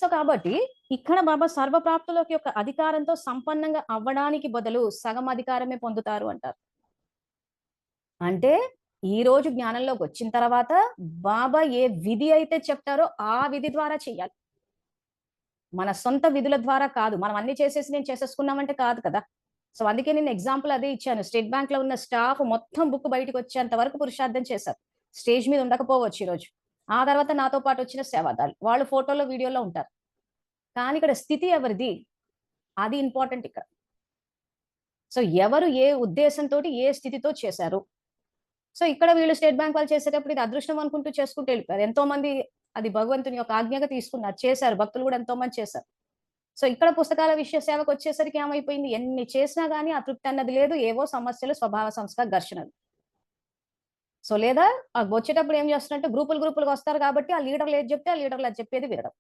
So కాబట్టి ఇక్కడ బాబా సర్వప్రాప్తులకి యొక్క అధికారంతో సంపన్నంగా అవ్వడానికి బదులు సగం అధికారమే పొందుతారు అంటారు. అంటే ఈ రోజు జ్ఞానంలోకి వచ్చిన తర్వాత బాబా ఏ విధి అయితే చెప్తారో ఆ విధి ద్వారా చెయ్యాలి. మన సొంత విధుల ద్వారా కాదు. మనం అన్ని చేసేసి నేను చేసేసుకున్నామంటే కాదు కదా. సో అందుకే నేను ఎగ్జాంపుల్ అదే ఇచ్చాను. స్టేట్ బ్యాంక్ లో ఉన్న స్టాఫ్ మొత్తం బుక్ బయటకు వచ్చేంత వరకు పురుషార్థం చేశారు. స్టేజ్ మీద ఉండకపోవచ్చు ఈరోజు. ఆ తర్వాత నాతో పాటు వచ్చిన సేవాదాలు వాళ్ళు ఫోటోలో వీడియోలో ఉంటారు. కానీ ఇక్కడ స్థితి ఎవరిది, అది ఇంపార్టెంట్ ఇక్కడ. సో ఎవరు ఏ ఉద్దేశంతో ఏ స్థితితో చేశారు. సో ఇక్కడ వీళ్ళు స్టేట్ బ్యాంక్ వాళ్ళు చేసేటప్పుడు ఇది అదృష్టం అనుకుంటూ చేసుకుంటూ వెళ్ళిపోయారు. ఎంతో మంది అది భగవంతుని యొక్క ఆజ్ఞగా తీసుకున్నారు, చేశారు. భక్తులు కూడా ఎంతో మంది చేశారు. సో ఇక్కడ పుస్తకాల విషయ సేవకు వచ్చేసరికి ఏమైపోయింది, ఎన్ని చేసినా గానీ అతృప్తి అన్నది లేదు. ఏవో సమస్యలు, స్వభావ సంస్కార ఘర్షణలు. సో లేదా వచ్చేటప్పుడు ఏం చేస్తున్నట్టు గ్రూపులుగా వస్తారు కాబట్టి ఆ లీడర్లు ఏది చెప్తే ఆ లీడర్లు అది చెప్పేది వినడం.